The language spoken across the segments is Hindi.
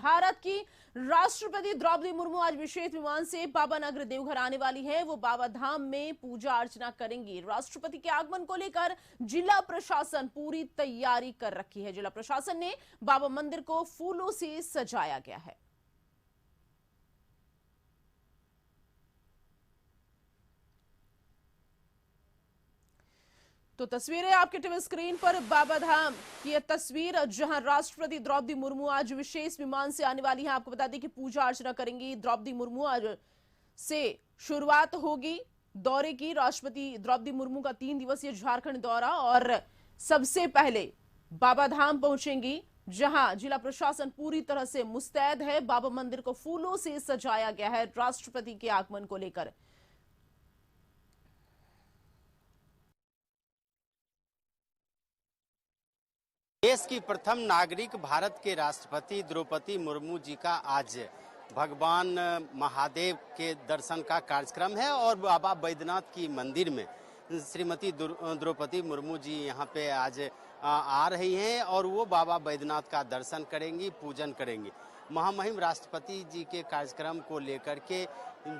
भारत की राष्ट्रपति द्रौपदी मुर्मू आज विशेष विमान से बाबा नगर देवघर आने वाली है। वो बाबा धाम में पूजा अर्चना करेंगी। राष्ट्रपति के आगमन को लेकर जिला प्रशासन पूरी तैयारी कर रखी है। जिला प्रशासन ने बाबा मंदिर को फूलों से सजाया गया है। तो तस्वीरें आपके टीवी स्क्रीन पर बाबा धाम की यह तस्वीर, जहां राष्ट्रपति द्रौपदी मुर्मू आज विशेष विमान से आने वाली हैं। आपको बता दें कि पूजा अर्चना करेंगी द्रौपदी मुर्मू। आज से शुरुआत होगी दौरे की। राष्ट्रपति द्रौपदी मुर्मू का 3 दिवसीय झारखंड दौरा, और सबसे पहले बाबा धाम पहुंचेंगी, जहां जिला प्रशासन पूरी तरह से मुस्तैद है। बाबा मंदिर को फूलों से सजाया गया है राष्ट्रपति के आगमन को लेकर। देश की प्रथम नागरिक भारत के राष्ट्रपति द्रौपदी मुर्मू जी का आज भगवान महादेव के दर्शन का कार्यक्रम है और बाबा बैद्यनाथ की मंदिर में श्रीमती द्रौपदी मुर्मू जी यहाँ पे आज आ रही हैं और वो बाबा बैद्यनाथ का दर्शन करेंगी, पूजन करेंगी। महामहिम राष्ट्रपति जी के कार्यक्रम को लेकर के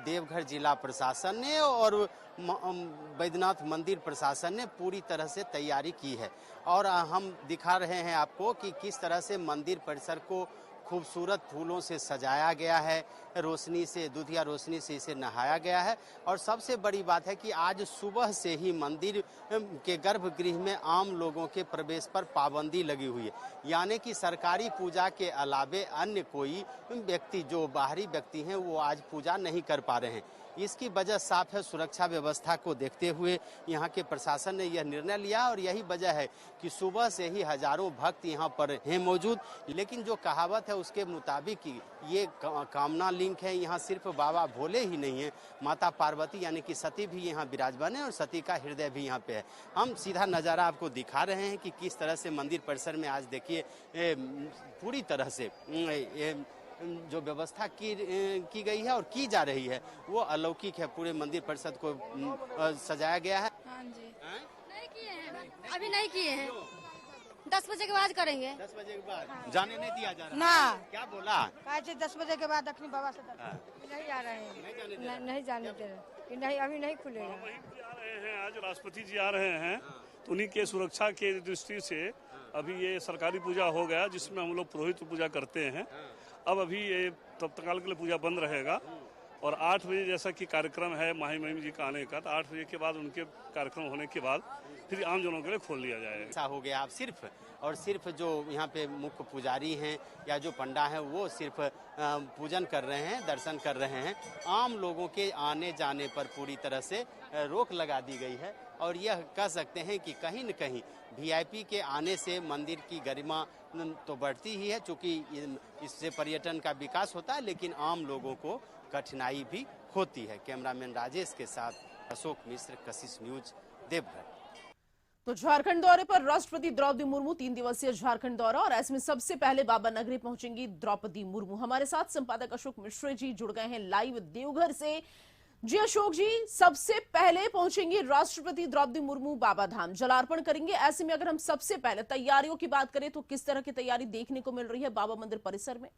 देवघर जिला प्रशासन ने और बैद्यनाथ मंदिर प्रशासन ने पूरी तरह से तैयारी की है और हम दिखा रहे हैं आपको कि किस तरह से मंदिर परिसर को खूबसूरत फूलों से सजाया गया है, रोशनी से, दूधिया रोशनी से इसे नहाया गया है। और सबसे बड़ी बात है कि आज सुबह से ही मंदिर के गर्भगृह में आम लोगों के प्रवेश पर पाबंदी लगी हुई है, यानी कि सरकारी पूजा के अलावे अन्य कोई व्यक्ति, जो बाहरी व्यक्ति हैं, वो आज पूजा नहीं कर पा रहे हैं। इसकी वजह साफ है, सुरक्षा व्यवस्था को देखते हुए यहाँ के प्रशासन ने यह निर्णय लिया और यही वजह है कि सुबह से ही हजारों भक्त यहाँ पर हैं मौजूद। लेकिन जो कहावत है उसके मुताबिक ये कामना लिंक है। यहाँ सिर्फ बाबा भोले ही नहीं है, माता पार्वती यानी कि सती भी यहाँ विराजमान है और सती का हृदय भी यहाँ पे है। हम सीधा नज़ारा आपको दिखा रहे हैं कि किस तरह से मंदिर परिसर में आज देखिए पूरी तरह से जो व्यवस्था की गई है और की जा रही है वो अलौकिक है। पूरे मंदिर परिषद को सजाया गया है। हाँ जी, नहीं किए हैं, अभी नहीं किए हैं। 10 बजे के बाद करेंगे। 10 बजे के बाद जाने नहीं दिया जा रहा ना। क्या बोला? 10 बजे के बाद अपनी बाबा से नहीं आ रहे हैं, नहीं जाने दे रहे, नहीं अभी नहीं खुलेगा। आ रहे हैं, आज राष्ट्रपति जी आ रहे हैं तो उन्हीं के सुरक्षा के दृष्टि से अभी ये सरकारी पूजा हो गया जिसमें हम लोग पुरोहित पूजा करते हैं। अब अभी ये तब तकाल के लिए पूजा बंद रहेगा और 8 बजे जैसा कि कार्यक्रम है महामहिम जी का आने का, तो 8 बजे के बाद उनके कार्यक्रम होने के बाद फिर आम जनों के लिए खोल दिया जाएगा। ऐसा हो गया। आप सिर्फ जो यहाँ पे मुख्य पुजारी हैं या जो पंडा हैं वो सिर्फ पूजन कर रहे हैं, दर्शन कर रहे हैं। आम लोगों के आने जाने पर पूरी तरह से रोक लगा दी गई है और यह कह सकते हैं कि कहीं न कहीं वीआईपी के आने से मंदिर की गरिमा तो बढ़ती ही है, चूँकि इससे पर्यटन का विकास होता है, लेकिन आम लोगों को कठिनाई भी होती है। कैमरामैन राजेश के साथ अशोक मिश्र, कशिश न्यूज, देवघर। तो झारखंड दौरे पर राष्ट्रपति द्रौपदी मुर्मू 3 दिवसीय झारखंड दौरा, और ऐसे में सबसे पहले बाबा नगरी पहुंचेंगी द्रौपदी मुर्मू। हमारे साथ संपादक अशोक मिश्र जी जुड़ गए हैं लाइव देवघर से। जी अशोक जी, सबसे पहले पहुंचेंगी राष्ट्रपति द्रौपदी मुर्मू बाबा धाम, जलार्पण करेंगे। ऐसे में अगर हम सबसे पहले तैयारियों की बात करें तो किस तरह की तैयारी देखने को मिल रही है बाबा मंदिर परिसर में?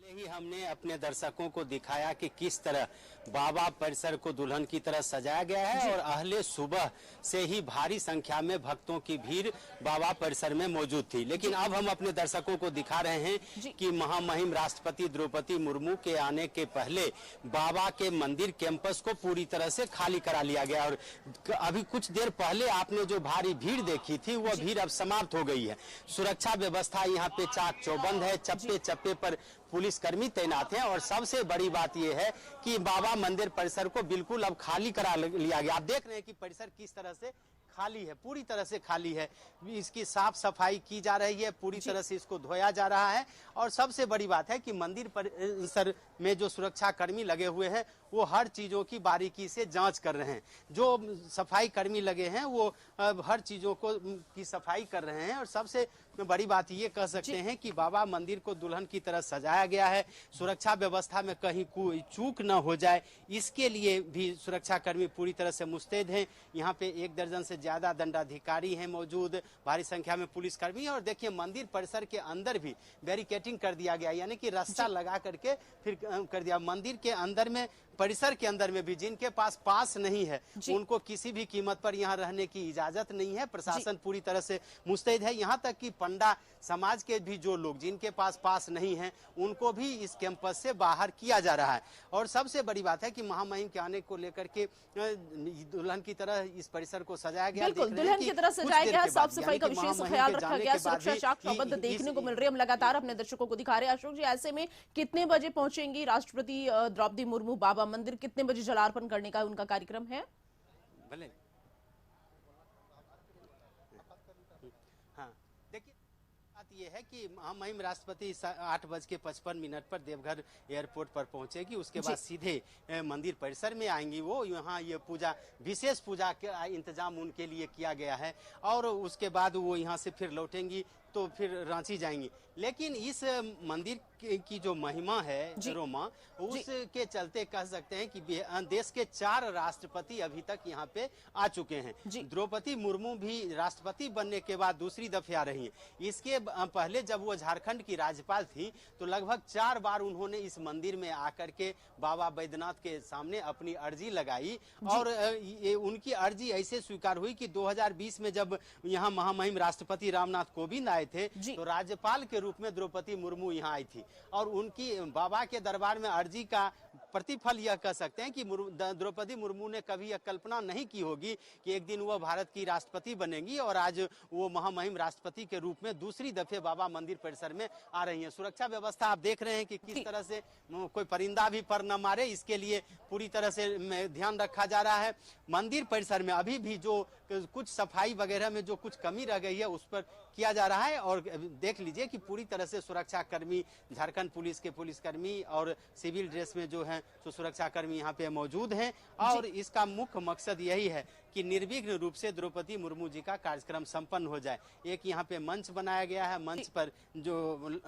ही हमने अपने दर्शकों को दिखाया कि किस तरह बाबा परिसर को दुल्हन की तरह सजाया गया है और अहले सुबह से ही भारी संख्या में भक्तों की भीड़ बाबा परिसर में मौजूद थी। लेकिन अब हम अपने दर्शकों को दिखा रहे हैं कि महामहिम राष्ट्रपति द्रौपदी मुर्मू के आने के पहले बाबा के मंदिर कैंपस को पूरी तरह से खाली करा लिया गया और अभी कुछ देर पहले आपने जो भारी भीड़ देखी थी वह भीड़ अब समाप्त हो गई है। सुरक्षा व्यवस्था यहाँ पे चाक चौबंद है, चप्पे चप्पे पर पुलिसकर्मी तैनात हैं और सबसे बड़ी बात यह है कि बाबा मंदिर परिसर को बिल्कुल अब खाली करा लिया गया। आप देख रहे हैं कि परिसर किस तरह से खाली है, पूरी तरह से खाली है। इसकी साफ सफाई की जा रही है, पूरी तरह से इसको धोया जा रहा है और सबसे बड़ी बात है कि मंदिर परिसर में जो सुरक्षा कर्मी लगे हुए हैं वो हर चीजों की बारीकी से जांच कर रहे हैं। जो सफाई कर्मी लगे हैं वो हर चीजों को की सफाई कर रहे हैं। और सबसे बड़ी बात ये कह सकते हैं कि बाबा मंदिर को दुल्हन की तरह सजाया गया है। सुरक्षा व्यवस्था में कहीं कोई चूक न हो जाए, इसके लिए भी सुरक्षा कर्मी पूरी तरह से मुस्तैद हैं। यहाँ पे 1 दर्जन से ज्यादा दंडाधिकारी हैं मौजूद, भारी संख्या में पुलिसकर्मी। और देखिए मंदिर परिसर के अंदर भी बैरिकेटिंग कर दिया गया, यानी कि रास्ता लगा करके फिर कर दिया। मंदिर के अंदर में, परिसर के अंदर में भी जिनके पास नहीं है उनको किसी भी कीमत पर यहाँ रहने की इजाजत नहीं है। प्रशासन पूरी तरह से मुस्तैद है। यहाँ तक कि पंडा समाज के भी जो लोग जिनके पास नहीं है उनको भी इस कैंपस से बाहर किया जा रहा है। और सबसे बड़ी बात है कि महामहिम के आने को लेकर के दुल्हन की तरह इस परिसर को सजाया गया। बिल्कुल दुल्हन की तरह सजाया गया, साफ सफाई का विशेष ख्याल रखा गया, सुरक्षा चाक चौबंद देखने को मिल रही है। हम लगातार अपने दर्शकों को दिखा रहे हैं। अशोक जी, ऐसे में कितने बजे पहुंचेंगी राष्ट्रपति द्रौपदी मुर्मू बाबा मंदिर? कितने बजे जलार्पण करने का उनका कार्यक्रम है? भले हाँ, देखिए बात यह है कि महामहिम राष्ट्रपति 8:55 पर देवघर एयरपोर्ट पर पहुंचेगी। उसके बाद सीधे मंदिर परिसर में आएंगी। वो यहाँ ये पूजा, विशेष पूजा का इंतजाम उनके लिए किया गया है। और उसके बाद वो यहाँ से फिर लौटेंगी तो फिर रांची जाएंगी। लेकिन इस मंदिर की जो महिमा है रोमा, उसके चलते कह सकते हैं कि देश के 4 राष्ट्रपति अभी तक यहाँ पे आ चुके हैं। द्रौपदी मुर्मू भी राष्ट्रपति बनने के बाद दूसरी दफे आ रही हैं। इसके पहले जब वो झारखंड की राज्यपाल थी तो लगभग 4 बार उन्होंने इस मंदिर में आकर के बाबा बैद्यनाथ के सामने अपनी अर्जी लगाई। और ये उनकी अर्जी ऐसे स्वीकार हुई कि 2020 में जब यहाँ महामहिम राष्ट्रपति रामनाथ कोविंद आए थे तो राज्यपाल के रूप में द्रौपदी मुर्मू यहाँ आई थी। और उनकी बाबा के दरबार में अर्जी का प्रतिफल यह कह सकते हैं कि द्रौपदी मुर्मू ने कभी यह कल्पना नहीं की होगी कि एक दिन वह भारत की राष्ट्रपति बनेंगी। और आज वो महामहिम राष्ट्रपति के रूप में दूसरी दफे बाबा मंदिर परिसर में आ रही हैं। सुरक्षा व्यवस्था आप देख रहे हैं कि किस तरह से कोई परिंदा भी पर न मारे, इसके लिए पूरी तरह से ध्यान रखा जा रहा है। मंदिर परिसर में अभी भी जो कुछ सफाई वगैरह में जो कुछ कमी रह गई है उस पर किया जा रहा है। और देख लीजिए कि पूरी तरह से सुरक्षा कर्मी, झारखंड पुलिस के पुलिसकर्मी और सिविल ड्रेस में जो है तो सुरक्षा कर्मी यहाँ पे मौजूद हैं। और इसका मुख्य मकसद यही है कि निर्विघ्न रूप से द्रौपदी मुर्मू जी का कार्यक्रम संपन्न हो जाए। एक यहाँ पे मंच बनाया गया है। मंच पर जो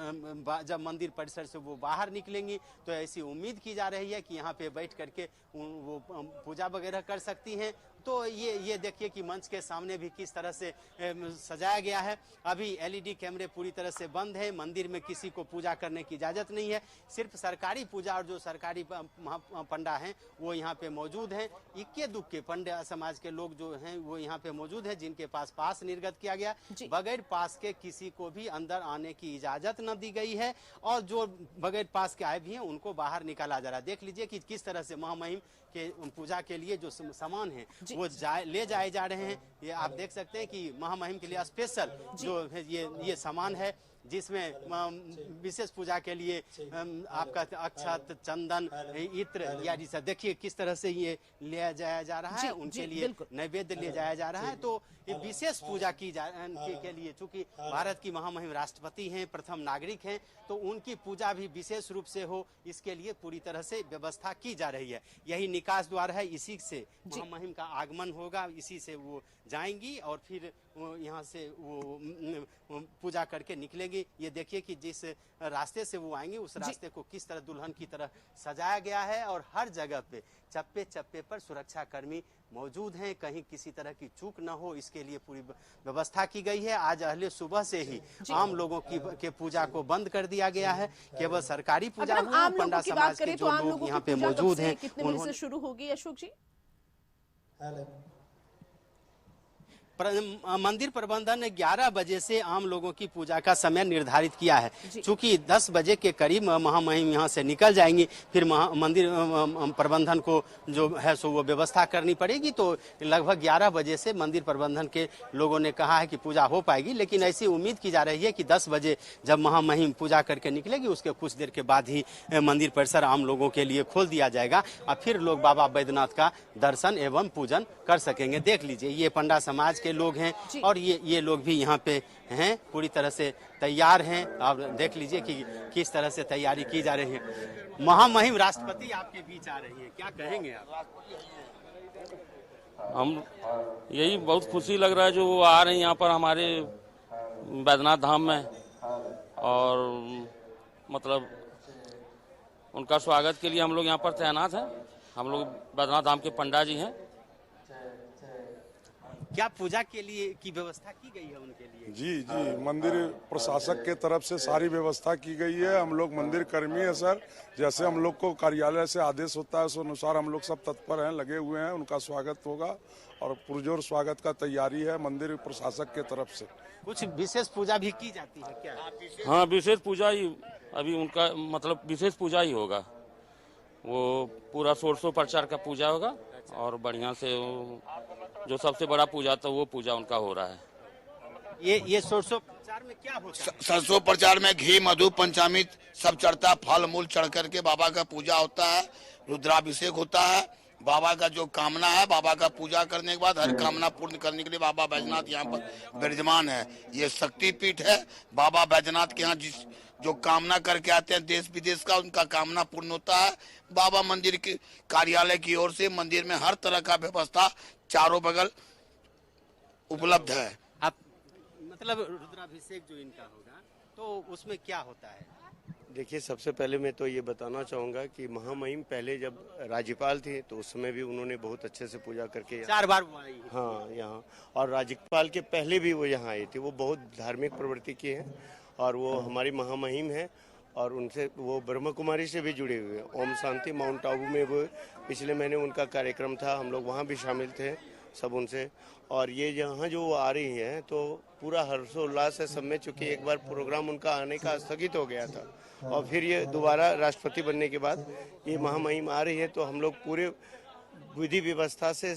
जब मंदिर परिसर से वो बाहर निकलेंगी तो ऐसी उम्मीद की जा रही है कि यहाँ पे बैठ करके वो पूजा वगैरह कर सकती हैं। तो ये देखिए कि मंच के सामने भी किस तरह से सजाया गया है। अभी एलईडी कैमरे पूरी तरह से बंद है। मंदिर में किसी को पूजा करने की इजाजत नहीं है। सिर्फ सरकारी पूजा और जो सरकारी पंडा हैं वो यहाँ पे मौजूद हैं। इक्के दुक्के पंडा समाज के लोग जो हैं वो यहाँ पे मौजूद है, जिनके पास निर्गत किया गया। बगैर पास के किसी को भी अंदर आने की इजाजत न दी गई है। और जो बगैर पास के आए भी हैं उनको बाहर निकाला जा रहा है। देख लीजिए कि किस तरह से महामहिम के पूजा के लिए जो सामान है वो ले जाए जा रहे हैं। ये आप देख सकते हैं कि महामहिम के लिए स्पेशल जो है ये सामान है, जिसमें विशेष पूजा के लिए आपका अक्षत, चंदन, इत्र या जैसा देखिए किस तरह से ये ले जाया जा रहा है। उनके लिए नैवेद्य ले जाया जा रहा है। तो ये विशेष पूजा की के लिए, चूंकि भारत की महामहिम राष्ट्रपति हैं, प्रथम नागरिक हैं, तो उनकी पूजा भी विशेष रूप से हो, इसके लिए पूरी तरह से व्यवस्था की जा रही है। यही निकास द्वार है, इसी से महामहिम का आगमन होगा, इसी से वो जाएंगी और फिर यहाँ से वो पूजा करके निकलेंगी। ये देखिए कि जिस रास्ते से वो आएंगे उस रास्ते को किस तरह दुल्हन की तरह सजाया गया है। और हर जगह पे चप्पे चप्पे पर सुरक्षा कर्मी मौजूद हैं, कहीं किसी तरह की चूक न हो, इसके लिए पूरी व्यवस्था की गई है। आज अहले सुबह से ही आम लोगों के पूजा को बंद कर दिया गया है। केवल सरकारी पूजा पंडा समाज के जो लोग यहाँ पे मौजूद हैं। कितने बजे से शुरू होगी अशोक जी? मंदिर प्रबंधन ने 11 बजे से आम लोगों की पूजा का समय निर्धारित किया है। चूंकि 10 बजे के करीब महामहिम यहाँ से निकल जाएंगी, फिर मंदिर प्रबंधन को जो है सो वो व्यवस्था करनी पड़ेगी। तो लगभग 11 बजे से मंदिर प्रबंधन के लोगों ने कहा है कि पूजा हो पाएगी। लेकिन ऐसी उम्मीद की जा रही है कि 10 बजे जब महामहिम पूजा करके निकलेगी उसके कुछ देर के बाद ही मंदिर परिसर आम लोगों के लिए खोल दिया जाएगा और फिर लोग बाबा बैद्यनाथ का दर्शन एवं पूजन कर सकेंगे। देख लीजिए ये पंडा समाज के लोग हैं जी। और ये लोग भी यहाँ पे हैं, पूरी तरह से तैयार हैं। आप देख लीजिए कि किस तरह से तैयारी की जा रही है। महामहिम राष्ट्रपति आपके बीच आ रही है, क्या कहेंगे आप? हम यही बहुत खुशी लग रहा है जो वो आ रहे हैं यहाँ पर हमारे बैद्यनाथ धाम में, और मतलब उनका स्वागत के लिए हम लोग यहाँ पर तैनात हैं। हम लोग बैद्यनाथ धाम के पंडा जी हैं। क्या पूजा के लिए की व्यवस्था की गई है उनके लिए? जी, मंदिर प्रशासक के तरफ से सारी व्यवस्था की गई है। हम लोग मंदिर कर्मी है सर, जैसे हम लोग को कार्यालय से आदेश होता है उस अनुसार हम लोग सब तत्पर हैं, लगे हुए हैं। उनका स्वागत होगा और पुरजोर स्वागत का तैयारी है मंदिर प्रशासक के तरफ से। कुछ विशेष पूजा भी की जाती है क्या? हाँ, विशेष पूजा ही अभी उनका मतलब विशेष पूजा ही होगा। वो पूरा सोरसों प्रचार का पूजा होगा और बढ़िया से जो सबसे बड़ा पूजा था वो पूजा उनका हो रहा है। ये सोरसों प्रचार में क्या होता है? सरसों प्रचार में घी मधु पंचामृत सब चढ़ता, फल मूल चढ़ करके बाबा का पूजा होता है, रुद्राभिषेक होता है। बाबा का जो कामना है, बाबा का पूजा करने के बाद हर कामना पूर्ण करने के लिए बाबा बैजनाथ यहाँ पर विराजमान है। ये शक्ति पीठ है। बाबा बैजनाथ के यहाँ जो कामना करके आते हैं देश विदेश का, उनका कामना पूर्ण होता है। बाबा मंदिर के कार्यालय की ओर से मंदिर में हर तरह का व्यवस्था चारों बगल उपलब्ध है। आप मतलब रुद्राभिषेक जो इनका होगा तो उसमें क्या होता है? देखिए, सबसे पहले मैं तो ये बताना चाहूँगा कि महामहिम पहले जब राज्यपाल थे तो उस समय भी उन्होंने बहुत अच्छे से पूजा करके 4 बार वो आई। हाँ यहाँ, और राज्यपाल के पहले भी वो यहाँ आए थे। वो बहुत धार्मिक प्रवृत्ति के हैं और वो हमारी महामहिम है और उनसे वो ब्रह्म कुमारी से भी जुड़े हुए हैं। ओम शांति माउंट आबू में वो पिछले महीने उनका कार्यक्रम था, हम लोग वहाँ भी शामिल थे सब उनसे। और ये यहाँ जो आ रही हैं तो पूरा हर्षोल्लास है सब में, चूँकि एक बार प्रोग्राम उनका आने का स्थगित हो गया था और फिर ये दोबारा राष्ट्रपति बनने के बाद ये महामहिम आ रही है, तो हम लोग पूरे विधि व्यवस्था से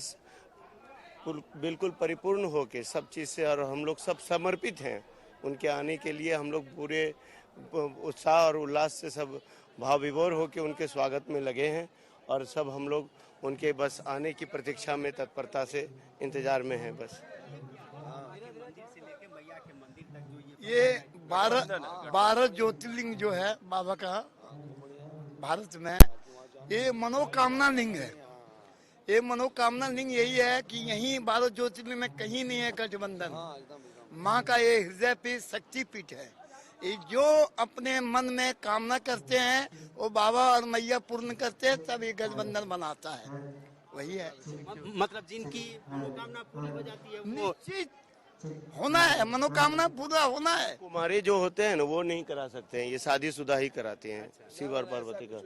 बिल्कुल परिपूर्ण होके सब चीज़ से, और हम लोग सब समर्पित हैं उनके आने के लिए। हम लोग पूरे उत्साह और उल्लास से सब भाव विभोर होके उनके स्वागत में लगे हैं और सब हम लोग उनके बस आने की प्रतीक्षा में तत्परता से इंतजार में हैं बस। ये 12 ज्योतिर्लिंग जो है बाबा का भारत में, ये मनोकामना लिंग है। ये मनोकामना लिंग यही है कि यही 12 ज्योतिर्लिंग में कहीं नहीं है गठबंधन। माँ का ये हृदय पे शक्ति पीठ है। ये जो अपने मन में कामना करते हैं वो बाबा और मैया पूर्ण करते हैं, तब ये गठबंधन बनाता है। वही है मतलब जिनकी मनोकामना पूरी हो जाती है वो निश्चित होना है, मनोकामना पूरा होना है। कुमारी जो होते हैं ना वो नहीं करा सकते हैं, ये शादीशुदा ही कराते हैं शिव और पार्वती का।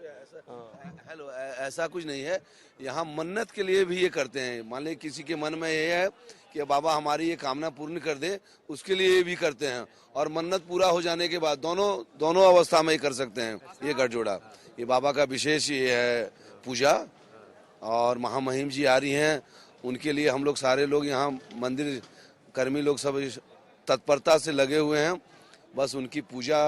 हेलो, ऐसा कुछ नहीं है। यहाँ मन्नत के लिए भी ये करते हैं। मान लीजिए किसी के मन में ये है कि बाबा हमारी ये कामना पूर्ण कर दे, उसके लिए ये भी करते हैं। और मन्नत पूरा हो जाने के बाद दोनों अवस्था में ही कर सकते हैं ये गठजोड़ा। ये बाबा का विशेष ये है पूजा। और महामहिम जी आ रही हैं, उनके लिए हम लोग सारे लोग यहाँ मंदिर कर्मी लोग सब तत्परता से लगे हुए हैं। बस उनकी पूजा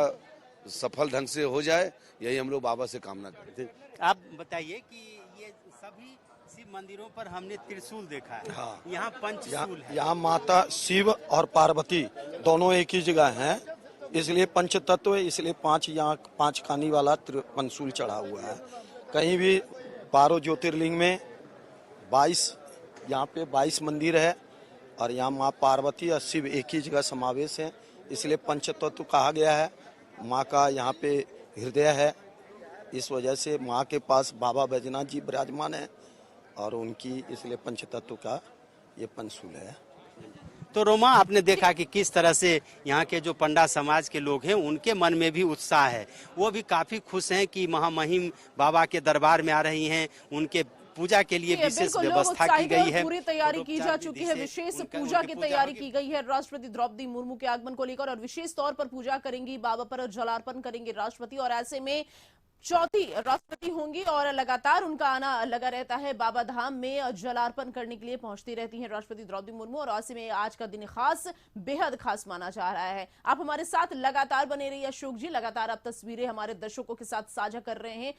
सफल ढंग से हो जाए, यही हम लोग बाबा से कामना करते हैं। आप बताइए कि ये सभी शिव मंदिरों पर हमने त्रिशूल देखा है। हाँ। यहाँ पंचशूल है। यहाँ माता शिव और पार्वती दोनों एक ही जगह हैं, इसलिए पंच तत्व है, इसलिए 5 खानी वाला पंचशूल चढ़ा हुआ है। कहीं भी 12 ज्योतिर्लिंग में 22 यहाँ पे 22 मंदिर है और यहाँ माँ पार्वती और शिव एक ही जगह समावेश है, इसलिए पंच तत्व कहा गया है। माँ का यहाँ पे हृदय है, इस वजह से माँ के पास बाबा बैजनाथ जी विराजमान है और उनकी इसलिए पंच तत्व का ये पंचशूल है। तो रोमा, आपने देखा कि किस तरह से यहाँ के जो पंडा समाज के लोग हैं उनके मन में भी उत्साह है। वो भी काफी खुश हैं कि महामहिम बाबा के दरबार में आ रही हैं। उनके पूजा के लिए विशेष व्यवस्था की गई है, पूरी तैयारी की जा चुकी है। विशेष पूजा की तैयारी की गई है राष्ट्रपति द्रौपदी मुर्मू के आगमन को लेकर, और विशेष तौर पर पूजा करेंगी, बाबा पर जलार्पण करेंगे राष्ट्रपति। और ऐसे में चौथी राष्ट्रपति होंगी और लगातार उनका आना लगा रहता है। बाबा धाम में जलार्पण करने के लिए पहुंचती रहती हैं राष्ट्रपति द्रौपदी मुर्मू, और ऐसे में आज का दिन खास, बेहद खास माना जा रहा है। आप हमारे साथ लगातार बने रहिए अशोक जी, लगातार आप तस्वीरें हमारे दर्शकों के साथ साझा कर रहे हैं।